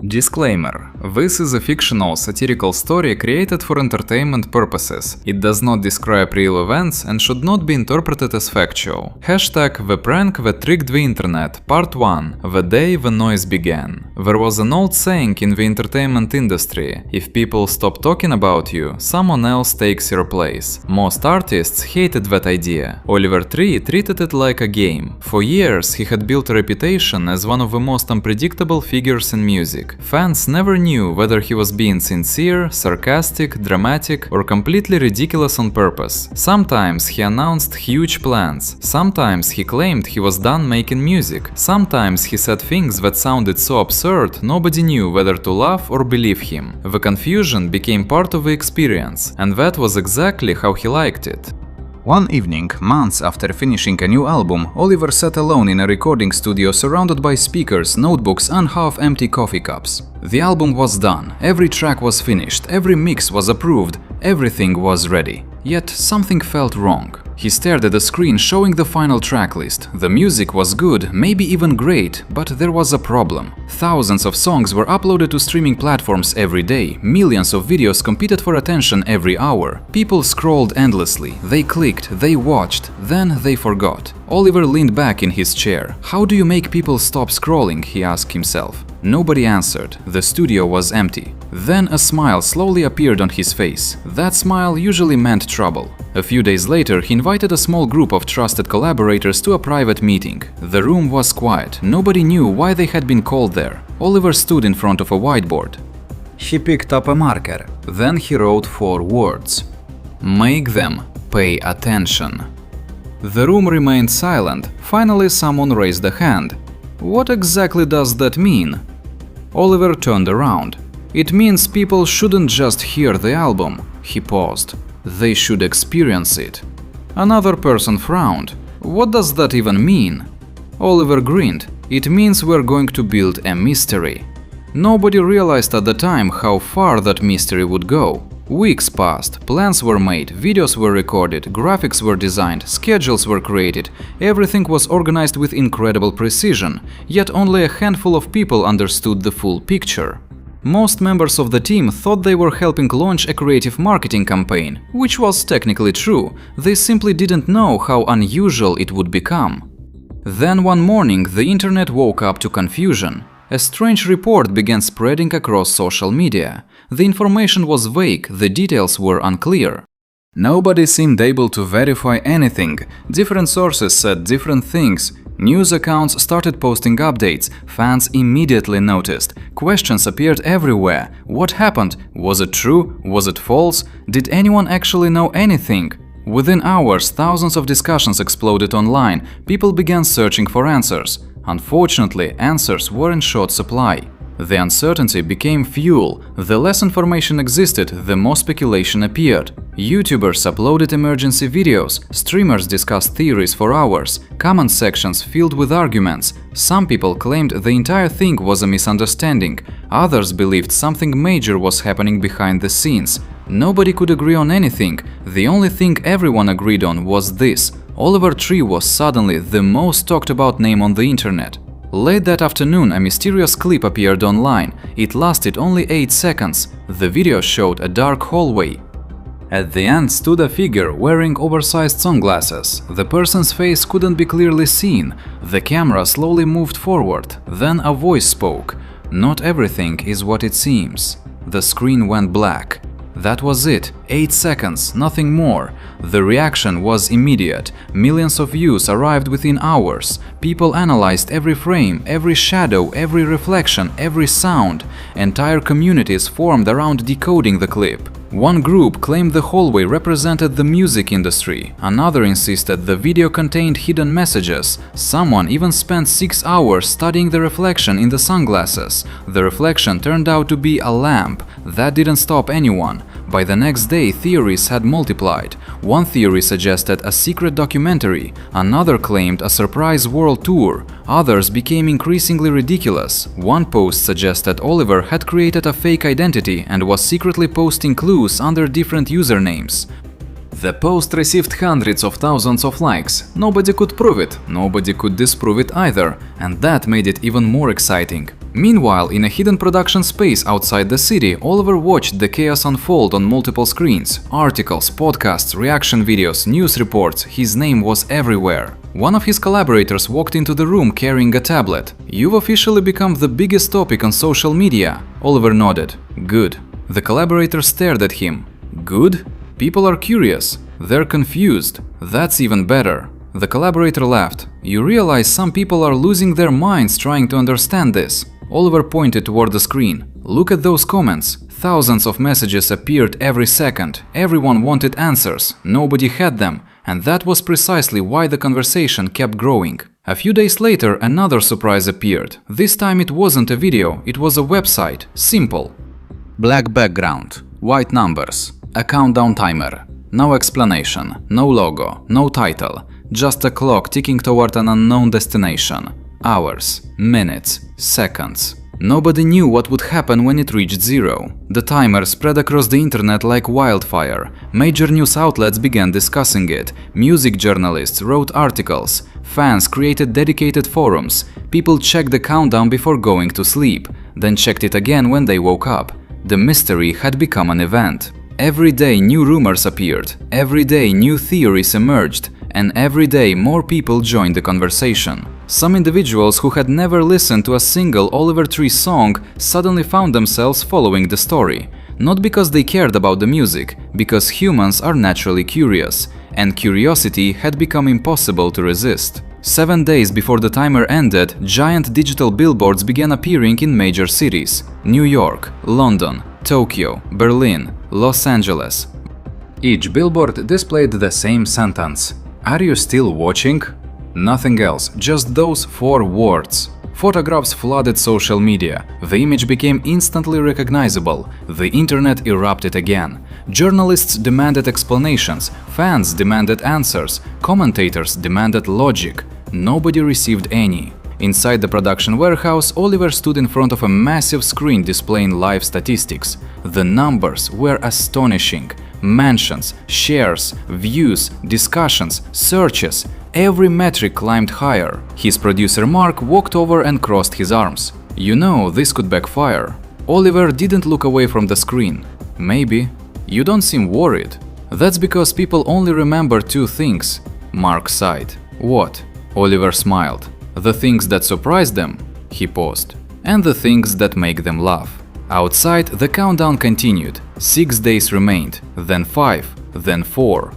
Disclaimer: this is a fictional satirical story created for entertainment purposes. It does not describe real events and should not be interpreted as factual. Hashtag The Prank That Tricked the Internet, Part 1. The Day the Noise Began. There was an old saying in the entertainment industry: if people stop talking about you, someone else takes your place. Most artists hated that idea. Oliver Tree treated it like a game. For years, he had built a reputation as one of the most unpredictable figures in music. Fans never knew whether he was being sincere, sarcastic, dramatic, or completely ridiculous on purpose. Sometimes he announced huge plans. Sometimes he claimed he was done making music. Sometimes he said things that sounded so absurd nobody knew whether to laugh or believe him. The confusion became part of the experience, and that was exactly how he liked it. One evening, months after finishing a new album, Oliver sat alone in a recording studio surrounded by speakers, notebooks and half-empty coffee cups. The album was done, every track was finished, every mix was approved, everything was ready. Yet something felt wrong. He stared at the screen showing the final track list. The music was good, maybe even great, but there was a problem. Thousands of songs were uploaded to streaming platforms every day, millions of videos competed for attention every hour. People scrolled endlessly, they clicked, they watched, then they forgot. Oliver leaned back in his chair. How do you make people stop scrolling? He asked himself. Nobody answered. The studio was empty. Then a smile slowly appeared on his face. That smile usually meant trouble. A few days later, he invited a small group of trusted collaborators to a private meeting. The room was quiet. Nobody knew why they had been called there. Oliver stood in front of a whiteboard. He picked up a marker. Then he wrote 4 words. Make them pay attention. The room remained silent. Finally, someone raised a hand. What exactly does that mean? Oliver turned around. It means people shouldn't just hear the album. He paused. They should experience it. Another person frowned. What does that even mean? Oliver grinned. It means we're going to build a mystery. Nobody realized at the time how far that mystery would go. Weeks passed, plans were made, videos were recorded, graphics were designed, schedules were created, everything was organized with incredible precision, yet only a handful of people understood the full picture. Most members of the team thought they were helping launch a creative marketing campaign, which was technically true, they simply didn't know how unusual it would become. Then one morning the internet woke up to confusion. A strange report began spreading across social media. The information was vague, the details were unclear. Nobody seemed able to verify anything. Different sources said different things. News accounts started posting updates. Fans immediately noticed. Questions appeared everywhere. What happened? Was it true? Was it false? Did anyone actually know anything? Within hours, thousands of discussions exploded online. People began searching for answers. Unfortunately, answers were in short supply. The uncertainty became fuel. The less information existed, the more speculation appeared. YouTubers uploaded emergency videos, streamers discussed theories for hours, comment sections filled with arguments. Some people claimed the entire thing was a misunderstanding, others believed something major was happening behind the scenes. Nobody could agree on anything. The only thing everyone agreed on was this: Oliver Tree was suddenly the most talked about name on the internet. Late that afternoon, a mysterious clip appeared online. It lasted only 8 seconds. The video showed a dark hallway. At the end stood a figure wearing oversized sunglasses. The person's face couldn't be clearly seen. The camera slowly moved forward. Then a voice spoke. Not everything is what it seems. The screen went black. That was it. 8 seconds, nothing more. The reaction was immediate. Millions of views arrived within hours. People analyzed every frame, every shadow, every reflection, every sound. Entire communities formed around decoding the clip. One group claimed the hallway represented the music industry. Another insisted the video contained hidden messages. Someone even spent 6 hours studying the reflection in the sunglasses. The reflection turned out to be a lamp. That didn't stop anyone. By the next day, theories had multiplied. One theory suggested a secret documentary, another claimed a surprise world tour, others became increasingly ridiculous. One post suggested Oliver had created a fake identity and was secretly posting clues under different usernames. The post received hundreds of thousands of likes. Nobody could prove it, nobody could disprove it either, and that made it even more exciting. Meanwhile, in a hidden production space outside the city, Oliver watched the chaos unfold on multiple screens. Articles, podcasts, reaction videos, news reports, his name was everywhere. One of his collaborators walked into the room carrying a tablet. "You've officially become the biggest topic on social media." Oliver nodded. "Good." The collaborator stared at him. "Good? People are curious. They're confused. That's even better." The collaborator laughed. "You realize some people are losing their minds trying to understand this." Oliver pointed toward the screen. "Look at those comments. Thousands of messages appeared every second. Everyone wanted answers. Nobody had them. And that was precisely why the conversation kept growing." A few days later, another surprise appeared. This time it wasn't a video, it was a website. Simple. Black background, white numbers, a countdown timer. No explanation, no logo, no title, just a clock ticking toward an unknown destination. Hours, minutes, seconds. Nobody knew what would happen when it reached zero. The timer spread across the internet like wildfire. Major news outlets began discussing it. Music journalists wrote articles. Fans created dedicated forums. People checked the countdown before going to sleep, then checked it again when they woke up. The mystery had become an event. Every day new rumors appeared. Every day new theories emerged. And every day more people joined the conversation. Some individuals who had never listened to a single Oliver Tree song suddenly found themselves following the story. Not because they cared about the music, because humans are naturally curious, and curiosity had become impossible to resist. 7 days before the timer ended, giant digital billboards began appearing in major cities: New York, London, Tokyo, Berlin, Los Angeles. Each billboard displayed the same sentence: "Are you still watching?" Nothing else, just those 4 words. Photographs flooded social media. The image became instantly recognizable. The internet erupted again. Journalists demanded explanations, fans demanded answers, commentators demanded logic. Nobody received any. Inside the production warehouse, Oliver stood in front of a massive screen displaying live statistics. The numbers were astonishing. Mentions, shares, views, discussions, searches. Every metric climbed higher. His producer Mark walked over and crossed his arms. "You know, this could backfire." Oliver didn't look away from the screen. "Maybe. You don't seem worried." "That's because people only remember 2 things." Mark sighed. "What?" Oliver smiled. "The things that surprise them," he paused, "and the things that make them laugh." Outside, the countdown continued. 6 days remained, then 5, then 4.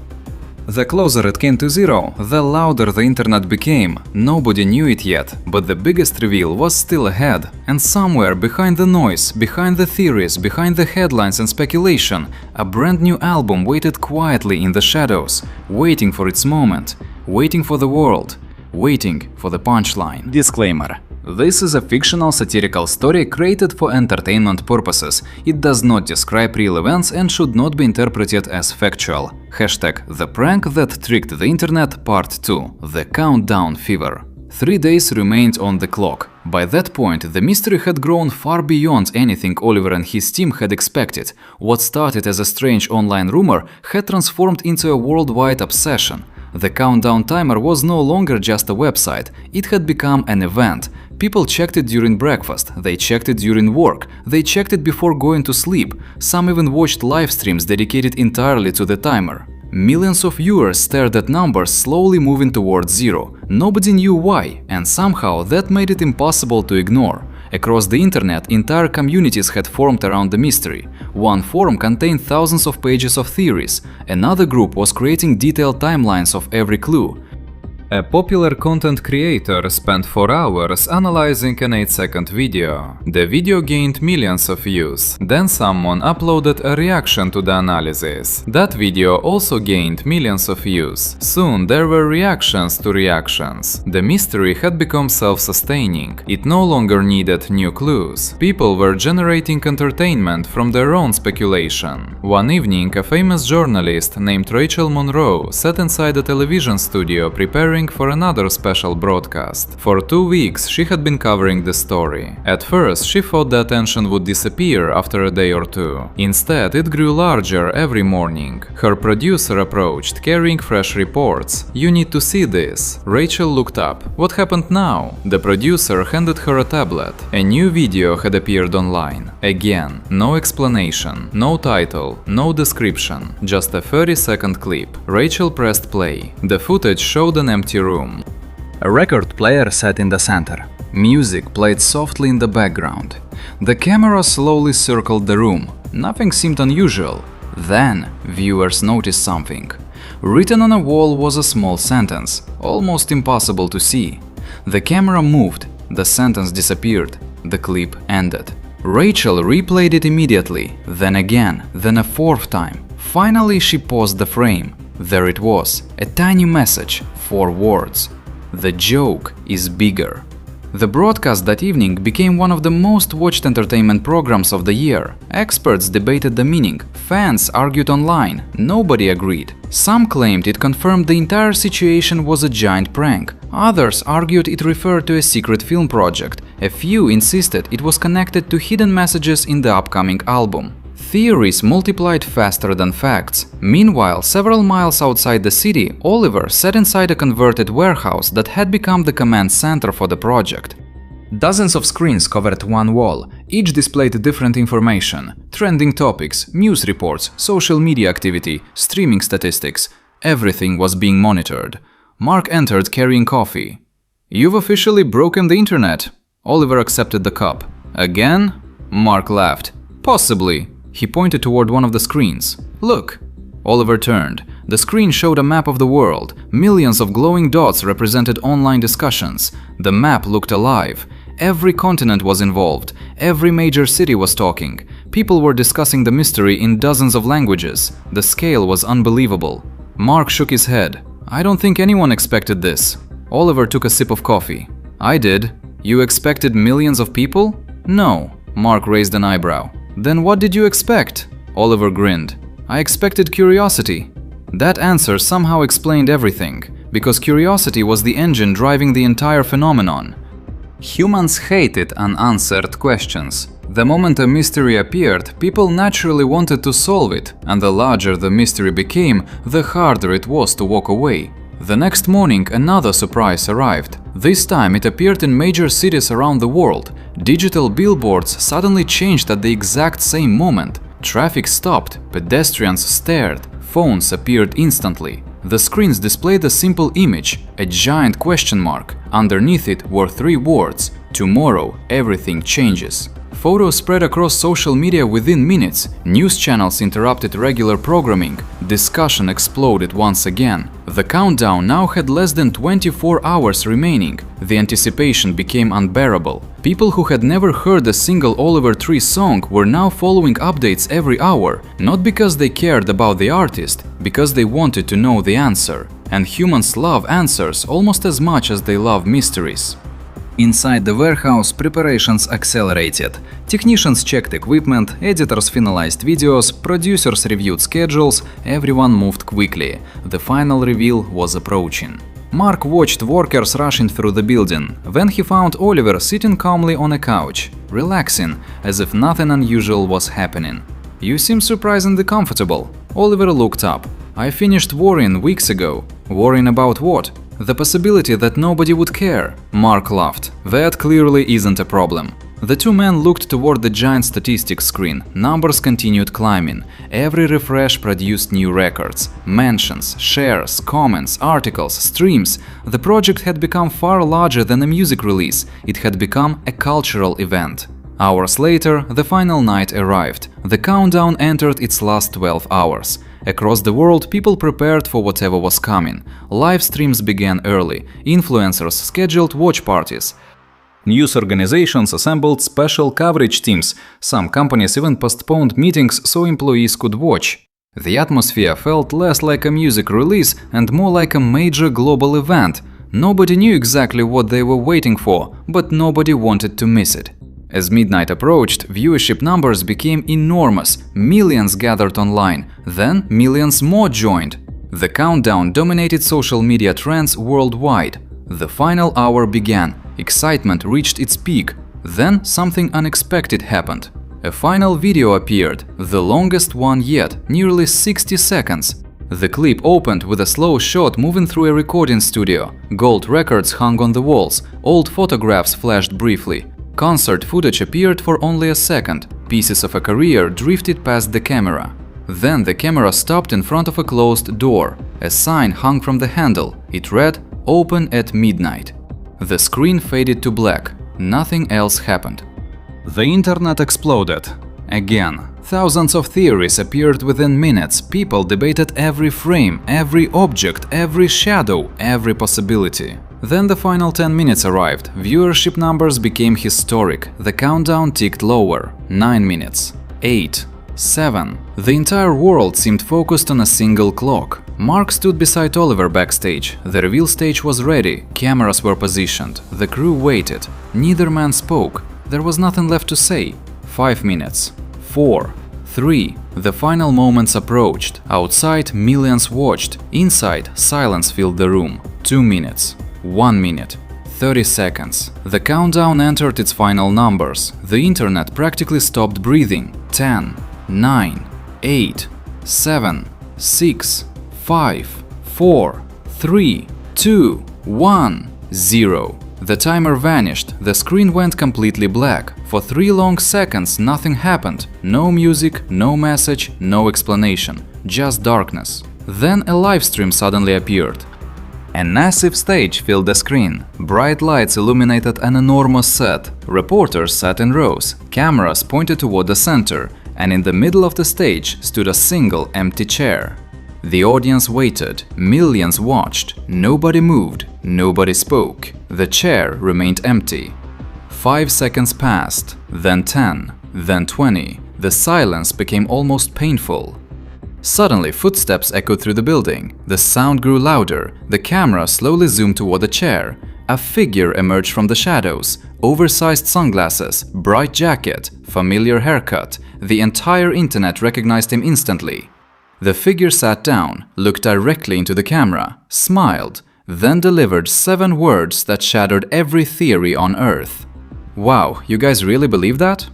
The closer it came to zero, the louder the internet became. Nobody knew it yet, but the biggest reveal was still ahead. And somewhere behind the noise, behind the theories, behind the headlines and speculation, a brand new album waited quietly in the shadows, waiting for its moment, waiting for the world, waiting for the punchline. Disclaimer. This is a fictional satirical story created for entertainment purposes. It does not describe real events and should not be interpreted as factual. Hashtag The Prank That Tricked the Internet Part 2. The Countdown Fever. 3 days remained on the clock. By that point, the mystery had grown far beyond anything Oliver and his team had expected. What started as a strange online rumor had transformed into a worldwide obsession. The countdown timer was no longer just a website, it had become an event. People checked it during breakfast, they checked it during work, they checked it before going to sleep, some even watched live streams dedicated entirely to the timer. Millions of viewers stared at numbers slowly moving towards zero. Nobody knew why, and somehow that made it impossible to ignore. Across the internet, entire communities had formed around the mystery. One forum contained thousands of pages of theories. Another group was creating detailed timelines of every clue. A popular content creator spent 4 hours analyzing an 8-second video. The video gained millions of views. Then someone uploaded a reaction to the analysis. That video also gained millions of views. Soon there were reactions to reactions. The mystery had become self-sustaining. It no longer needed new clues. People were generating entertainment from their own speculation. One evening, a famous journalist named Rachel Monroe sat inside a television studio preparing preparing for another special broadcast. For 2 weeks she had been covering the story. At first she thought the attention would disappear after a day or two. Instead, it grew larger every morning. Her producer approached, carrying fresh reports. "You need to see this." Rachel looked up. What happened now? The producer handed her a tablet. A new video had appeared online. Again, no explanation, no title, no description, just a 30-second clip. Rachel pressed play. The footage showed an empty room. A record player sat in the center. Music played softly in the background. The camera slowly circled the room. Nothing seemed unusual. Then, viewers noticed something. Written on a wall was a small sentence, almost impossible to see. The camera moved, the sentence disappeared, the clip ended. Rachel replayed it immediately, then again, then a fourth time. Finally, she paused the frame. There it was, a tiny message, 4 words. "The joke is bigger." The broadcast that evening became one of the most watched entertainment programs of the year. Experts debated the meaning, fans argued online, nobody agreed. Some claimed it confirmed the entire situation was a giant prank. Others argued it referred to a secret film project. A few insisted it was connected to hidden messages in the upcoming album. Theories multiplied faster than facts. Meanwhile, several miles outside the city, Oliver sat inside a converted warehouse that had become the command center for the project. Dozens of screens covered one wall, each displayed different information, trending topics, news reports, social media activity, streaming statistics. Everything was being monitored. Mark entered carrying coffee. "You've officially broken the internet." Oliver accepted the cup. "Again?" Mark laughed. "Possibly." He pointed toward one of the screens. "Look." Oliver turned. The screen showed a map of the world. Millions of glowing dots represented online discussions. The map looked alive. Every continent was involved. Every major city was talking. People were discussing the mystery in dozens of languages. The scale was unbelievable. Mark shook his head. "I don't think anyone expected this." Oliver took a sip of coffee. "I did." "You expected millions of people?" "No." Mark raised an eyebrow. "Then what did you expect?" Oliver grinned. "I expected curiosity." That answer somehow explained everything, because curiosity was the engine driving the entire phenomenon. Humans hated unanswered questions. The moment a mystery appeared, people naturally wanted to solve it, and the larger the mystery became, the harder it was to walk away. The next morning, another surprise arrived. This time it appeared in major cities around the world. Digital billboards suddenly changed at the exact same moment. Traffic stopped, pedestrians stared, phones appeared instantly. The screens displayed a simple image, a giant question mark. Underneath it were 3 words: "Tomorrow everything changes." Photos spread across social media within minutes. News channels interrupted regular programming. Discussion exploded once again. The countdown now had less than 24 hours remaining. The anticipation became unbearable. People who had never heard a single Oliver Tree song were now following updates every hour, not because they cared about the artist, because they wanted to know the answer. And humans love answers almost as much as they love mysteries. Inside the warehouse, preparations accelerated. Technicians checked equipment, editors finalized videos, producers reviewed schedules, everyone moved quickly. The final reveal was approaching. Mark watched workers rushing through the building. Then he found Oliver sitting calmly on a couch, relaxing, as if nothing unusual was happening. "You seem surprisingly comfortable." Oliver looked up. "I finished worrying weeks ago." "Worrying about what?" "The possibility that nobody would care." Mark laughed. "That clearly isn't a problem." The two men looked toward the giant statistics screen. Numbers continued climbing. Every refresh produced new records. Mentions, shares, comments, articles, streams. The project had become far larger than a music release. It had become a cultural event. Hours later, the final night arrived. The countdown entered its last 12 hours. Across the world, people prepared for whatever was coming. Live streams began early. Influencers scheduled watch parties. News organizations assembled special coverage teams. Some companies even postponed meetings so employees could watch. The atmosphere felt less like a music release and more like a major global event. Nobody knew exactly what they were waiting for, but nobody wanted to miss it. As midnight approached, viewership numbers became enormous. Millions gathered online. Then millions more joined. The countdown dominated social media trends worldwide. The final hour began. Excitement reached its peak. Then something unexpected happened. A final video appeared, the longest one yet, nearly 60 seconds. The clip opened with a slow shot moving through a recording studio. Gold records hung on the walls, old photographs flashed briefly. Concert footage appeared for only a second. Pieces of a career drifted past the camera. Then the camera stopped in front of a closed door. A sign hung from the handle. It read, "Open at midnight." The screen faded to black. Nothing else happened. The internet exploded. Again, thousands of theories appeared within minutes. People debated every frame, every object, every shadow, every possibility. Then the final 10 minutes arrived. Viewership numbers became historic. The countdown ticked lower. 9 minutes. 8. 7. The entire world seemed focused on a single clock. Mark stood beside Oliver backstage. The reveal stage was ready. Cameras were positioned. The crew waited. Neither man spoke. There was nothing left to say. 5 minutes. 4. 3. The final moments approached. Outside, millions watched. Inside, silence filled the room. 2 minutes. 1 minute. 30 seconds. The countdown entered its final numbers. The internet practically stopped breathing. 10. 9, 8, 7, 6, 5, 4, 3, 2, 1, 0. The timer vanished. The screen went completely black. For 3 long seconds nothing happened. No music, no message, no explanation. Just darkness. Then a live stream suddenly appeared. A massive stage filled the screen. Bright lights illuminated an enormous set. Reporters sat in rows. Cameras pointed toward the center. And in the middle of the stage stood a single empty chair. The audience waited, millions watched, nobody moved, nobody spoke. The chair remained empty. 5 seconds passed, then 10, then 20. The silence became almost painful. Suddenly, footsteps echoed through the building. The sound grew louder. The camera slowly zoomed toward the chair. A figure emerged from the shadows. Oversized sunglasses, bright jacket, familiar haircut. The entire internet recognized him instantly. The figure sat down, looked directly into the camera, smiled, then delivered 7 words that shattered every theory on Earth. Wow, you guys really believe that?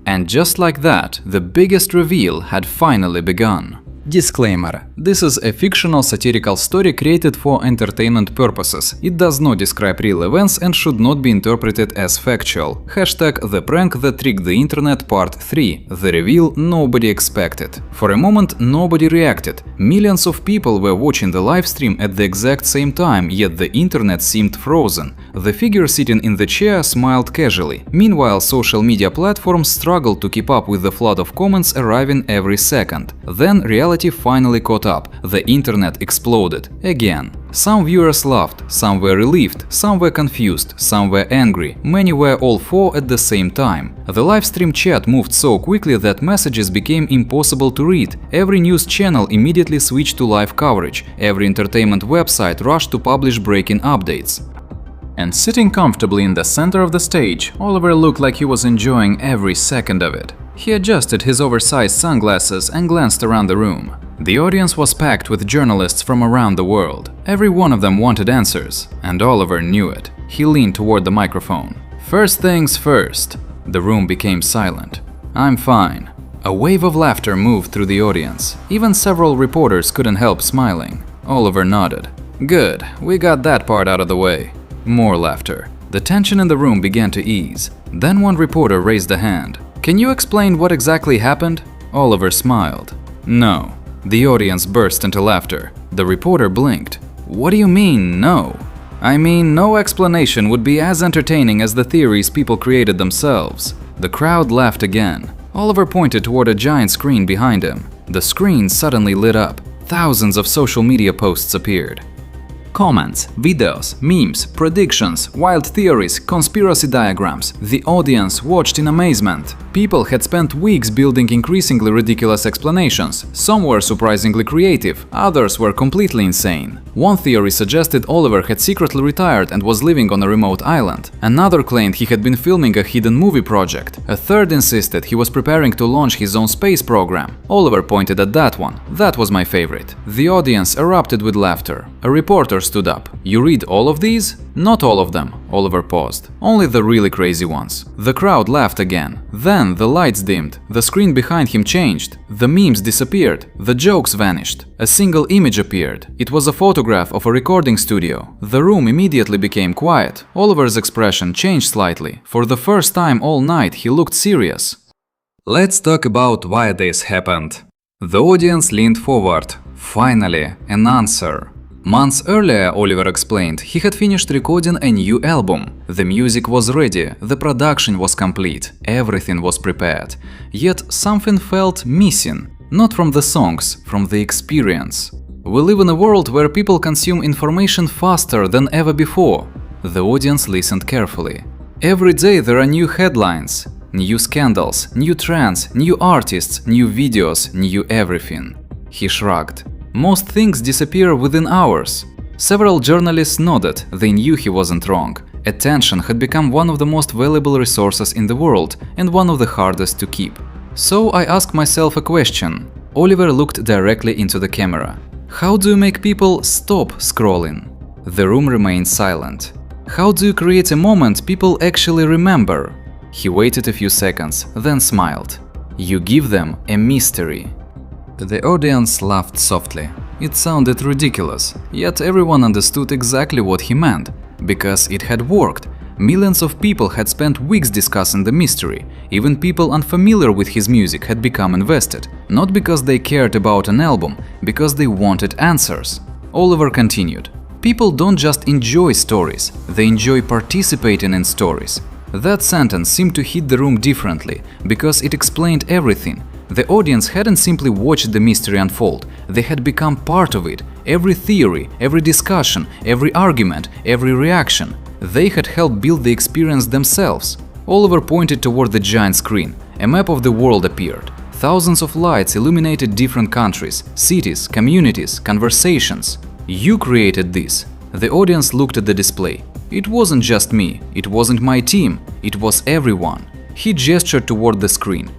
And just like that, the biggest reveal had finally begun. Disclaimer. This is a fictional satirical story created for entertainment purposes. It does not describe real events and should not be interpreted as factual. Hashtag The Prank That Tricked the Internet Part 3. The reveal nobody expected. For a moment, nobody reacted. Millions of people were watching the live stream at the exact same time, yet the internet seemed frozen. The figure sitting in the chair smiled casually. Meanwhile, social media platforms struggled to keep up with the flood of comments arriving every second. Then reality finally caught up. The internet exploded. Again. Some viewers laughed, some were relieved, some were confused, some were angry, many were all four at the same time. The livestream chat moved so quickly that messages became impossible to read. Every news channel immediately switched to live coverage. Every entertainment website rushed to publish breaking updates. And sitting comfortably in the center of the stage, Oliver looked like he was enjoying every second of it. He adjusted his oversized sunglasses and glanced around the room. The audience was packed with journalists from around the world. Every one of them wanted answers, and Oliver knew it. He leaned toward the microphone. "First things first." The room became silent. "I'm fine." A wave of laughter moved through the audience. Even several reporters couldn't help smiling. Oliver nodded. "Good, we got that part out of the way." More laughter. The tension in the room began to ease. Then one reporter raised a hand. "Can you explain what exactly happened?" Oliver smiled. "No." The audience burst into laughter. The reporter blinked. "What do you mean, no?" "I mean, no explanation would be as entertaining as the theories people created themselves." The crowd laughed again. Oliver pointed toward a giant screen behind him. The screen suddenly lit up. Thousands of social media posts appeared. Comments, videos, memes, predictions, wild theories, conspiracy diagrams. The audience watched in amazement. People had spent weeks building increasingly ridiculous explanations. Some were surprisingly creative, others were completely insane. One theory suggested Oliver had secretly retired and was living on a remote island. Another claimed he had been filming a hidden movie project. A third insisted he was preparing to launch his own space program. Oliver pointed at that one. That was my favorite. The audience erupted with laughter. A reporter stood up. "You read all of these?" "Not all of them," Oliver paused. "Only the really crazy ones." The crowd laughed again. Then the lights dimmed. The screen behind him changed. The memes disappeared. The jokes vanished. A single image appeared. It was a photograph of a recording studio. The room immediately became quiet. Oliver's expression changed slightly. For the first time all night he looked serious. Let's talk about why this happened. The audience leaned forward. Finally, an answer. Months earlier, Oliver explained, he had finished recording a new album. The music was ready, the production was complete, everything was prepared. Yet something felt missing. Not from the songs, from the experience. We live in a world where people consume information faster than ever before. The audience listened carefully. Every day there are new headlines, new scandals, new trends, new artists, new videos, new everything. He shrugged. Most things disappear within hours. Several journalists nodded, they knew he wasn't wrong. Attention had become one of the most valuable resources in the world and one of the hardest to keep. So I asked myself a question. Oliver looked directly into the camera. How do you make people stop scrolling? The room remained silent. How do you create a moment people actually remember? He waited a few seconds, then smiled. You give them a mystery. The audience laughed softly. It sounded ridiculous, yet everyone understood exactly what he meant, because it had worked. Millions of people had spent weeks discussing the mystery. Even people unfamiliar with his music had become invested, not because they cared about an album, because they wanted answers. Oliver continued. People don't just enjoy stories, they enjoy participating in stories. That sentence seemed to hit the room differently, because it explained everything. The audience hadn't simply watched the mystery unfold, they had become part of it. Every theory, every discussion, every argument, every reaction. They had helped build the experience themselves. Oliver pointed toward the giant screen. A map of the world appeared. Thousands of lights illuminated different countries, cities, communities, conversations. You created this. The audience looked at the display. It wasn't just me, it wasn't my team, it was everyone. He gestured toward the screen.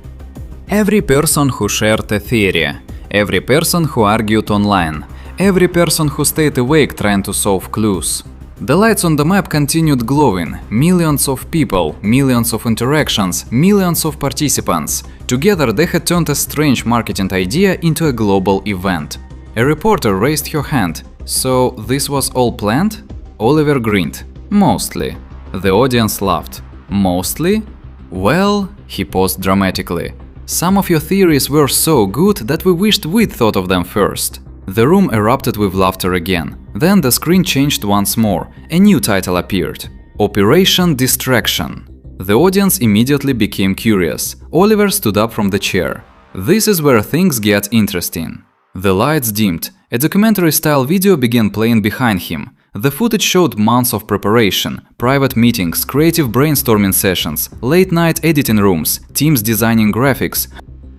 Every person who shared a theory, every person who argued online, every person who stayed awake trying to solve clues. The lights on the map continued glowing. Millions of people, millions of interactions, millions of participants. Together they had turned a strange marketing idea into a global event. A reporter raised her hand. So this was all planned? Oliver grinned. Mostly. The audience laughed. Mostly? Well, he paused dramatically. Some of your theories were so good that we wished we'd thought of them first. The room erupted with laughter again. Then the screen changed once more. A new title appeared. Operation Distraction. The audience immediately became curious. Oliver stood up from the chair. This is where things get interesting. The lights dimmed. A documentary-style video began playing behind him. The footage showed months of preparation, private meetings, creative brainstorming sessions, late-night editing rooms, teams designing graphics,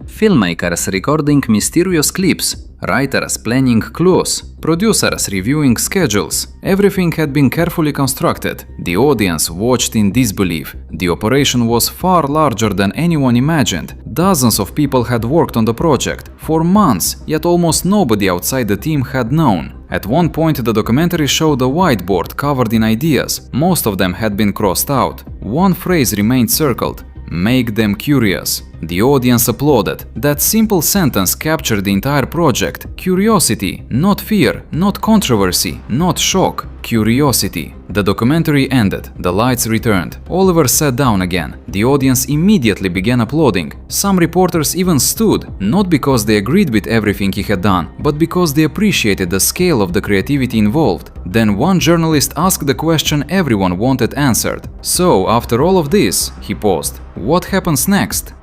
filmmakers recording mysterious clips, writers planning clues, producers reviewing schedules. Everything had been carefully constructed. The audience watched in disbelief. The operation was far larger than anyone imagined. Dozens of people had worked on the project for months, yet almost nobody outside the team had known. At one point, the documentary showed a whiteboard covered in ideas. Most of them had been crossed out. One phrase remained circled: make them curious. The audience applauded. That simple sentence captured the entire project. Curiosity, not fear, not controversy, not shock. Curiosity. The documentary ended. The lights returned. Oliver sat down again. The audience immediately began applauding. Some reporters even stood, not because they agreed with everything he had done, but because they appreciated the scale of the creativity involved. Then one journalist asked the question everyone wanted answered. So, after all of this, he paused. What happens next?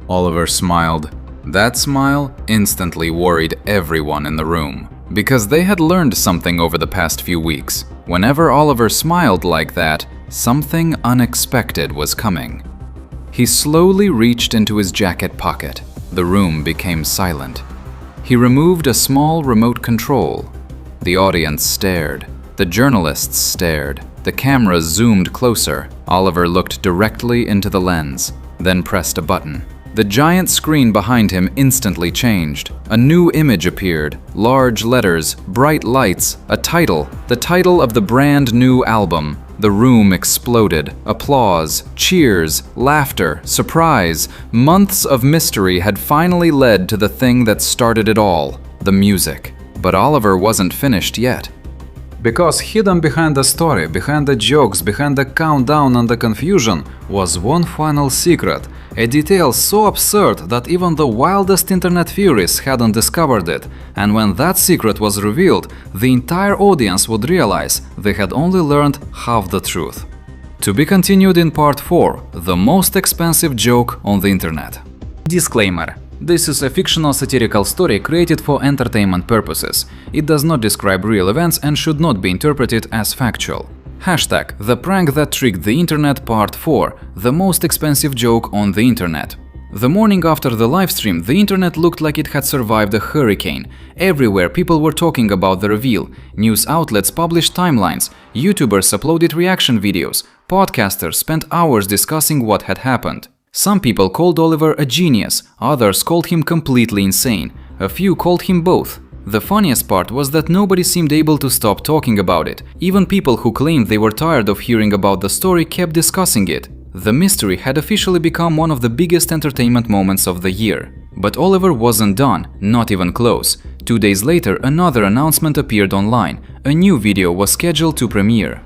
Oliver smiled. That smile instantly worried everyone in the room. Because they had learned something over the past few weeks. Whenever Oliver smiled like that, something unexpected was coming. He slowly reached into his jacket pocket. The room became silent. He removed a small remote control. The audience stared. The journalists stared. The camera zoomed closer. Oliver looked directly into the lens, then pressed a button. The giant screen behind him instantly changed. A new image appeared. Large letters, bright lights, a title. The title of the brand new album. The room exploded. Applause, cheers, laughter, surprise. Months of mystery had finally led to the thing that started it all, the music. But Oliver wasn't finished yet. Because hidden behind the story, behind the jokes, behind the countdown and the confusion was one final secret, a detail so absurd that even the wildest internet theorists hadn't discovered it, and when that secret was revealed, the entire audience would realize they had only learned half the truth. To be continued in part 4, the most expensive joke on the internet. Disclaimer. This is a fictional satirical story created for entertainment purposes. It does not describe real events and should not be interpreted as factual. Hashtag The Prank That Tricked the Internet Part 4, the most expensive joke on the internet. The morning after the livestream, the internet looked like it had survived a hurricane. Everywhere people were talking about the reveal. News outlets published timelines, YouTubers uploaded reaction videos, podcasters spent hours discussing what had happened. Some people called Oliver a genius, others called him completely insane, a few called him both. The funniest part was that nobody seemed able to stop talking about it. Even people who claimed they were tired of hearing about the story kept discussing it. The mystery had officially become one of the biggest entertainment moments of the year. But Oliver wasn't done, not even close. 2 days later, another announcement appeared online. A new video was scheduled to premiere.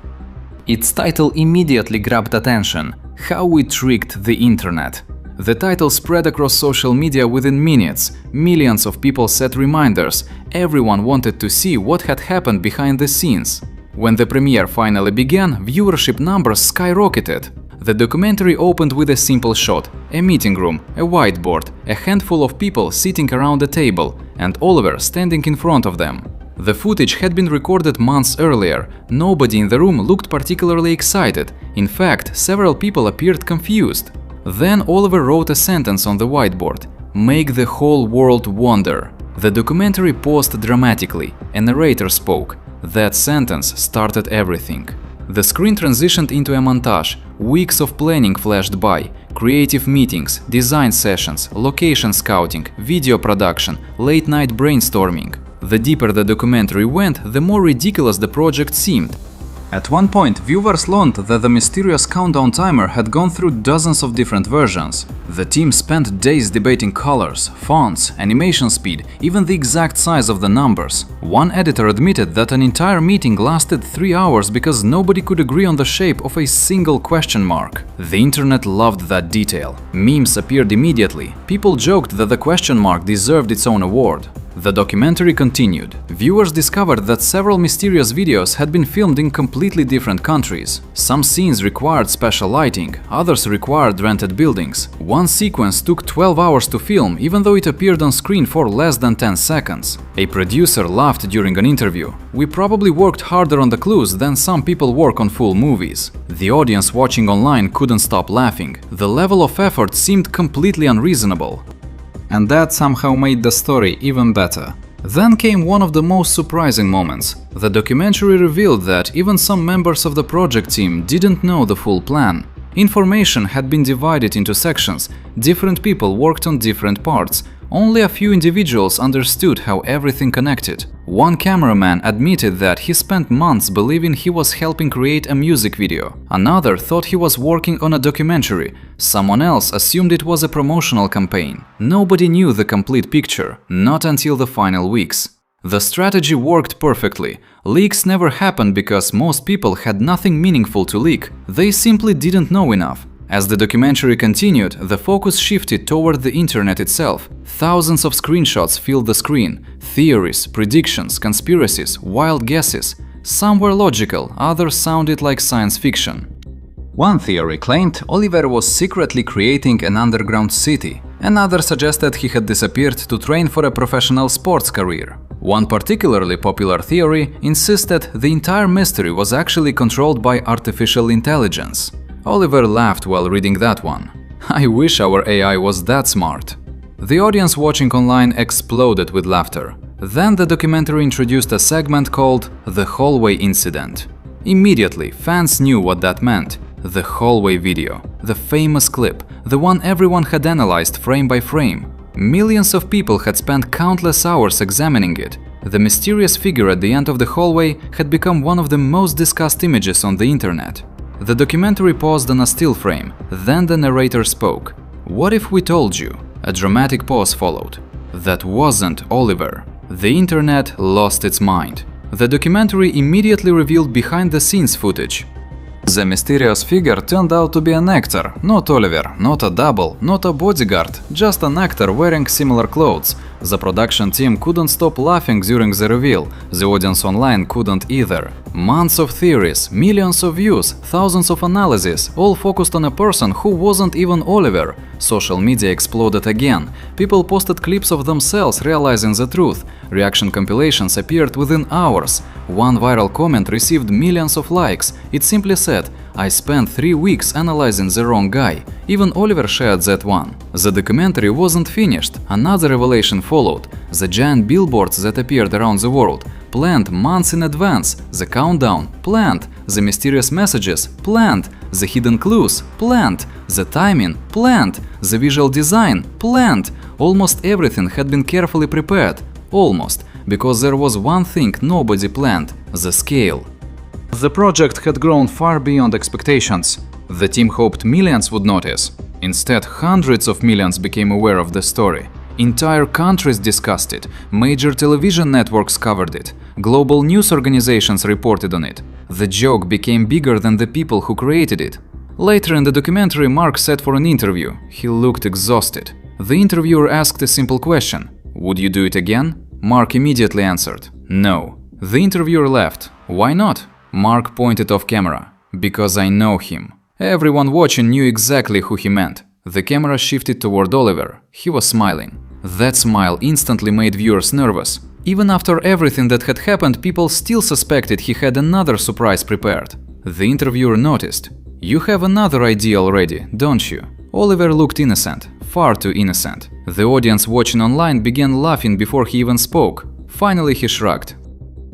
Its title immediately grabbed attention. How we tricked the internet. The title spread across social media within minutes. Millions of people set reminders. Everyone wanted to see what had happened behind the scenes. When the premiere finally began, viewership numbers skyrocketed. The documentary opened with a simple shot: a meeting room, a whiteboard, a handful of people sitting around a table, and Oliver standing in front of them. The footage had been recorded months earlier. Nobody in the room looked particularly excited. In fact, several people appeared confused. Then Oliver wrote a sentence on the whiteboard: "Make the whole world wonder." The documentary paused dramatically. A narrator spoke. That sentence started everything. The screen transitioned into a montage. Weeks of planning flashed by. Creative meetings, design sessions, location scouting, video production, late-night brainstorming. The deeper the documentary went, the more ridiculous the project seemed. At one point, viewers learned that the mysterious countdown timer had gone through dozens of different versions. The team spent days debating colors, fonts, animation speed, even the exact size of the numbers. One editor admitted that an entire meeting lasted 3 hours because nobody could agree on the shape of a single question mark. The internet loved that detail. Memes appeared immediately. People joked that the question mark deserved its own award. The documentary continued. Viewers discovered that several mysterious videos had been filmed in completely different countries. Some scenes required special lighting, others required rented buildings. One sequence took 12 hours to film, even though it appeared on screen for less than 10 seconds. A producer laughed during an interview. "We probably worked harder on the clues than some people work on full movies." The audience watching online couldn't stop laughing. The level of effort seemed completely unreasonable. And that somehow made the story even better. Then came one of the most surprising moments. The documentary revealed that even some members of the project team didn't know the full plan. Information had been divided into sections. Different people worked on different parts. Only a few individuals understood how everything connected. One cameraman admitted that he spent months believing he was helping create a music video. Another thought he was working on a documentary. Someone else assumed it was a promotional campaign. Nobody knew the complete picture, not until the final weeks. The strategy worked perfectly. Leaks never happened because most people had nothing meaningful to leak. They simply didn't know enough. As the documentary continued, the focus shifted toward the internet itself. Thousands of screenshots filled the screen. Theories, predictions, conspiracies, wild guesses. Some were logical, others sounded like science fiction. One theory claimed Oliver was secretly creating an underground city. Another suggested he had disappeared to train for a professional sports career. One particularly popular theory insisted the entire mystery was actually controlled by artificial intelligence. Oliver laughed while reading that one. I wish our AI was that smart. The audience watching online exploded with laughter. Then the documentary introduced a segment called The Hallway Incident. Immediately, fans knew what that meant. The hallway video, the famous clip, the one everyone had analyzed frame by frame. Millions of people had spent countless hours examining it. The mysterious figure at the end of the hallway had become one of the most discussed images on the internet. The documentary paused on a still frame, then the narrator spoke. "What if we told you?" A dramatic pause followed. That wasn't Oliver. The internet lost its mind. The documentary immediately revealed behind-the-scenes footage. The mysterious figure turned out to be an actor, not Oliver, not a double, not a bodyguard, just an actor wearing similar clothes. The production team couldn't stop laughing during the reveal, the audience online couldn't either. Months of theories, millions of views, thousands of analyses, all focused on a person who wasn't even Oliver. Social media exploded again. People posted clips of themselves realizing the truth. Reaction compilations appeared within hours. One viral comment received millions of likes. It simply said, "I spent 3 weeks analyzing the wrong guy." Even Oliver shared that one. The documentary wasn't finished. Another revelation followed. The giant billboards that appeared around the world, planned months in advance, the countdown, planned, the mysterious messages, planned, the hidden clues, planned, the timing, planned, the visual design, planned. Almost everything had been carefully prepared. Almost. Because there was one thing nobody planned: the scale. The project had grown far beyond expectations. The team hoped millions would notice. Instead, hundreds of millions became aware of the story. Entire countries discussed it. Major television networks covered it. Global news organizations reported on it. The joke became bigger than the people who created it. Later in the documentary, Mark sat for an interview. He looked exhausted. The interviewer asked a simple question: "Would you do it again?" Mark immediately answered, "No." The interviewer laughed. "Why not?" Mark pointed off camera. "Because I know him." Everyone watching knew exactly who he meant. The camera shifted toward Oliver. He was smiling. That smile instantly made viewers nervous. Even after everything that had happened, people still suspected he had another surprise prepared. The interviewer noticed. "You have another idea already, don't you?" Oliver looked innocent, far too innocent. The audience watching online began laughing before he even spoke. Finally he shrugged.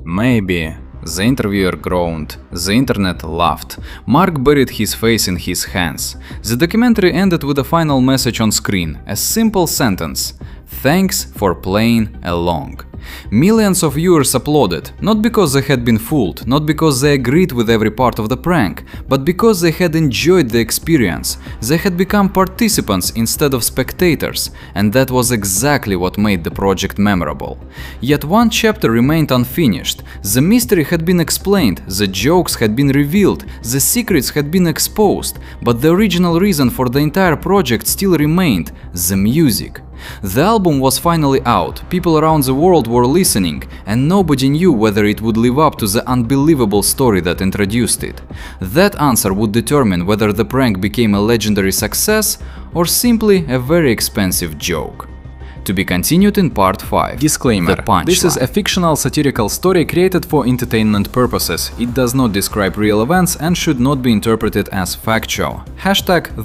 "Maybe." The interviewer groaned. The internet laughed. Mark buried his face in his hands. The documentary ended with a final message on screen, a simple sentence: "Thanks for playing along." Millions of viewers applauded, not because they had been fooled, not because they agreed with every part of the prank, but because they had enjoyed the experience. They had become participants instead of spectators, and that was exactly what made the project memorable. Yet one chapter remained unfinished. The mystery had been explained, the jokes had been revealed, the secrets had been exposed, but the original reason for the entire project still remained: the music. The album was finally out, people around the world were listening, and nobody knew whether it would live up to the unbelievable story that introduced it. That answer would determine whether the prank became a legendary success or simply a very expensive joke. To be continued in part 5. Disclaimer: The Punchline. This is a fictional satirical story created for entertainment purposes. It does not describe real events and should not be interpreted as factual.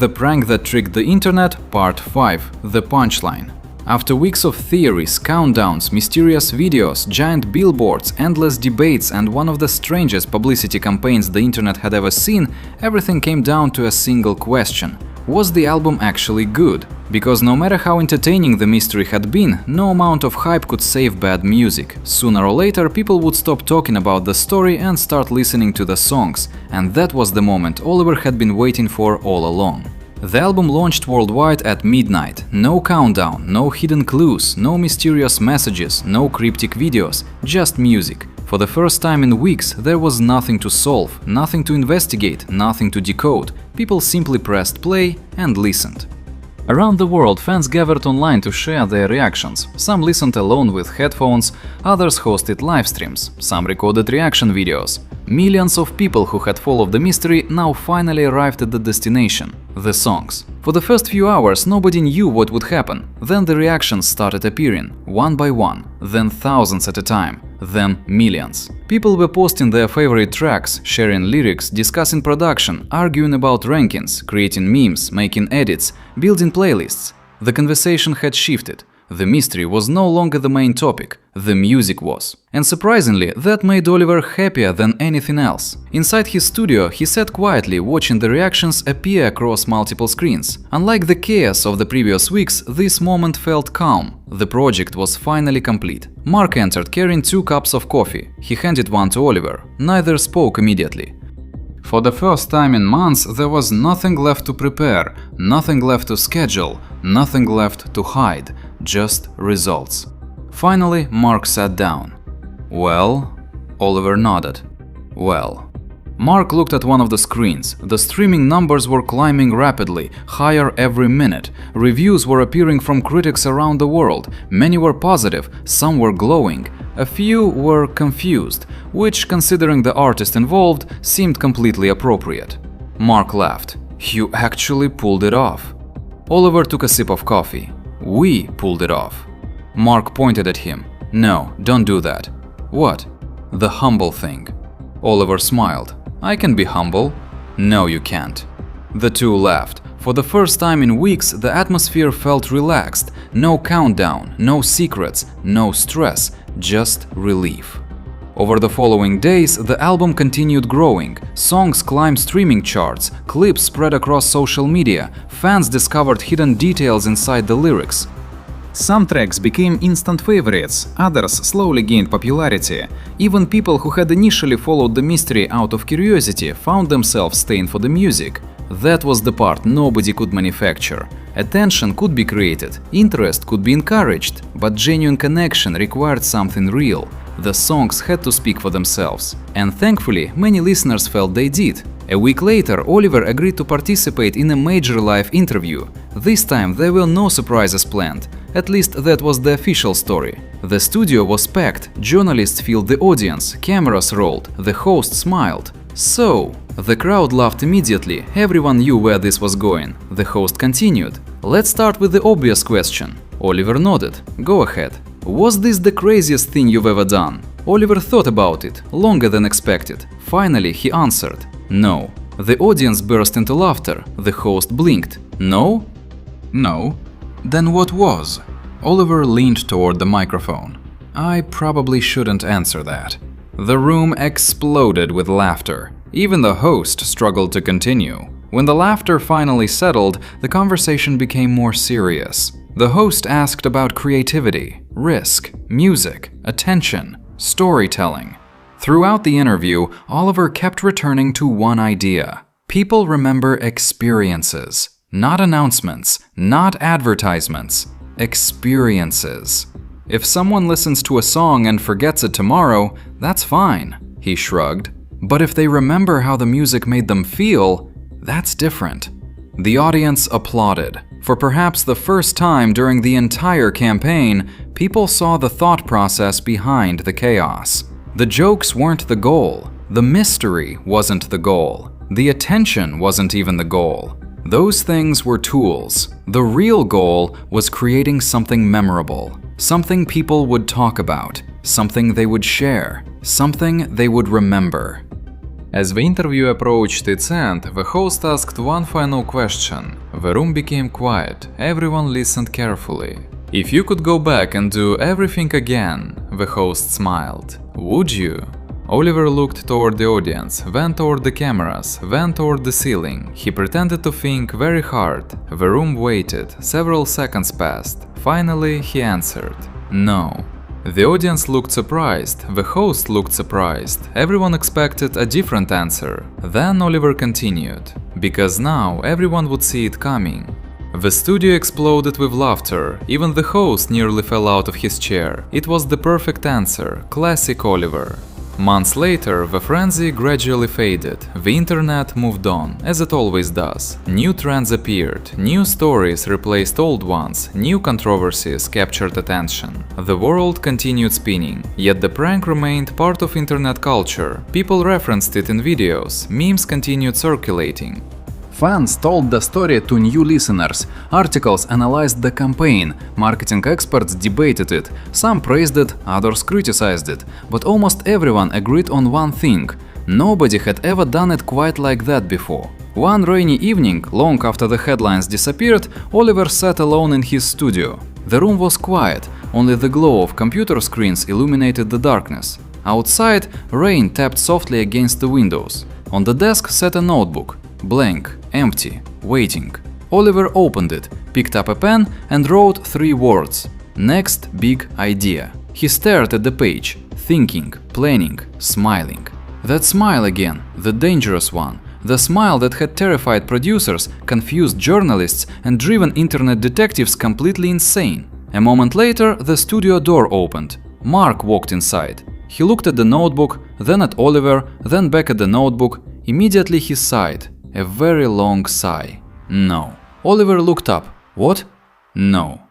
#The prank that tricked the internet, part 5. The Punchline. After weeks of theories, countdowns, mysterious videos, giant billboards, endless debates, and one of the strangest publicity campaigns the internet had ever seen, everything came down to a single question: was the album actually good? Because no matter how entertaining the mystery had been, no amount of hype could save bad music. Sooner or later, people would stop talking about the story and start listening to the songs, and that was the moment Oliver had been waiting for all along. The album launched worldwide at midnight. No countdown, no hidden clues, no mysterious messages, no cryptic videos, just music. For the first time in weeks, there was nothing to solve, nothing to investigate, nothing to decode. People simply pressed play and listened. Around the world, fans gathered online to share their reactions. Some listened alone with headphones, others hosted live streams, some recorded reaction videos. Millions of people who had followed the mystery now finally arrived at the destination, the songs. For the first few hours nobody knew what would happen, then the reactions started appearing, one by one, then thousands at a time, then millions. People were posting their favorite tracks, sharing lyrics, discussing production, arguing about rankings, creating memes, making edits, building playlists. The conversation had shifted. The mystery was no longer the main topic, the music was. And surprisingly, that made Oliver happier than anything else. Inside his studio, he sat quietly watching the reactions appear across multiple screens. Unlike the chaos of the previous weeks, this moment felt calm. The project was finally complete. Mark entered carrying 2 cups of coffee. He handed one to Oliver. Neither spoke immediately. For the first time in months, there was nothing left to prepare, nothing left to schedule, nothing left to hide, just results. Finally, Mark sat down. Well? Oliver nodded. Well. Mark looked at one of the screens. The streaming numbers were climbing rapidly, higher every minute. Reviews were appearing from critics around the world. Many were positive, some were glowing. A few were confused, which, considering the artist involved, seemed completely appropriate. Mark laughed. You actually pulled it off. Oliver took a sip of coffee. We pulled it off. Mark pointed at him. No, don't do that. What? The humble thing. Oliver smiled. I can be humble. No, you can't. The two laughed. For the first time in weeks, the atmosphere felt relaxed. No countdown, no secrets, no stress, just relief. Over the following days, the album continued growing. Songs climbed streaming charts, clips spread across social media, fans discovered hidden details inside the lyrics. Some tracks became instant favorites, others slowly gained popularity. Even people who had initially followed the mystery out of curiosity found themselves staying for the music. That was the part nobody could manufacture. Attention could be created, interest could be encouraged, but genuine connection required something real. The songs had to speak for themselves. And thankfully, many listeners felt they did. A week later, Oliver agreed to participate in a major live interview. This time there were no surprises planned. At least that was the official story. The studio was packed, journalists filled the audience, cameras rolled, the host smiled. So, the crowd laughed immediately, everyone knew where this was going. The host continued. Let's start with the obvious question. Oliver nodded. Go ahead. Was this the craziest thing you've ever done? Oliver thought about it, longer than expected. Finally, he answered. No. The audience burst into laughter. The host blinked. No? No. Then what was? Oliver leaned toward the microphone. I probably shouldn't answer that. The room exploded with laughter. Even the host struggled to continue. When the laughter finally settled, the conversation became more serious. The host asked about creativity, risk, music, attention, storytelling. Throughout the interview, Oliver kept returning to one idea. People remember experiences, not announcements, not advertisements, experiences. If someone listens to a song and forgets it tomorrow, that's fine, he shrugged. But if they remember how the music made them feel, that's different. The audience applauded. For perhaps the first time during the entire campaign, people saw the thought process behind the chaos. The jokes weren't the goal. The mystery wasn't the goal. The attention wasn't even the goal. Those things were tools. The real goal was creating something memorable, something people would talk about, something they would share, something they would remember. As the interview approached its end, the host asked one final question. The room became quiet. Everyone listened carefully. If you could go back and do everything again, the host smiled, would you? Oliver looked toward the audience, then toward the cameras, then toward the ceiling. He pretended to think very hard. The room waited. Several seconds passed. Finally, he answered, no. The audience looked surprised. The host looked surprised. Everyone expected a different answer. Then Oliver continued, because now everyone would see it coming. The studio exploded with laughter. Even the host nearly fell out of his chair. It was the perfect answer. Classic Oliver. Months later, the frenzy gradually faded. The internet moved on, as it always does. New trends appeared, new stories replaced old ones, new controversies captured attention. The world continued spinning, yet the prank remained part of internet culture. People referenced it in videos, memes continued circulating. Fans told the story to new listeners, articles analyzed the campaign, marketing experts debated it, some praised it, others criticized it, but almost everyone agreed on one thing: nobody had ever done it quite like that before. One rainy evening, long after the headlines disappeared, Oliver sat alone in his studio. The room was quiet, only the glow of computer screens illuminated the darkness. Outside, rain tapped softly against the windows. On the desk sat a notebook. Blank, empty, waiting. Oliver opened it, picked up a pen and wrote 3 words: next big idea. He stared at the page, thinking, planning, smiling. That smile again, the dangerous one, the smile that had terrified producers, confused journalists and driven internet detectives completely insane. A moment later, the studio door opened. Mark walked inside. He looked at the notebook, then at Oliver, then back at the notebook. Immediately he sighed. A very long sigh. No. Oliver looked up. What? No.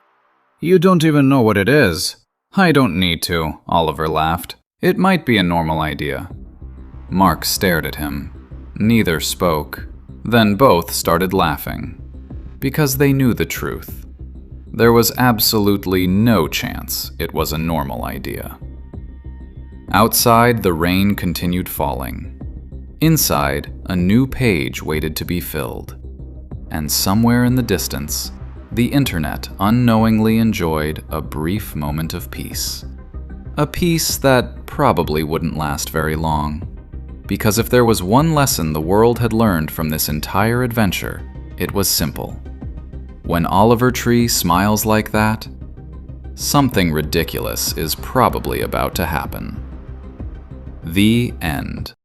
You don't even know what it is. I don't need to, Oliver laughed. It might be a normal idea. Mark stared at him. Neither spoke. Then both started laughing. Because they knew the truth. There was absolutely no chance it was a normal idea. Outside, the rain continued falling. Inside, a new page waited to be filled. And somewhere in the distance, the internet unknowingly enjoyed a brief moment of peace. A peace that probably wouldn't last very long. Because if there was one lesson the world had learned from this entire adventure, it was simple. When Oliver Tree smiles like that, something ridiculous is probably about to happen. The end.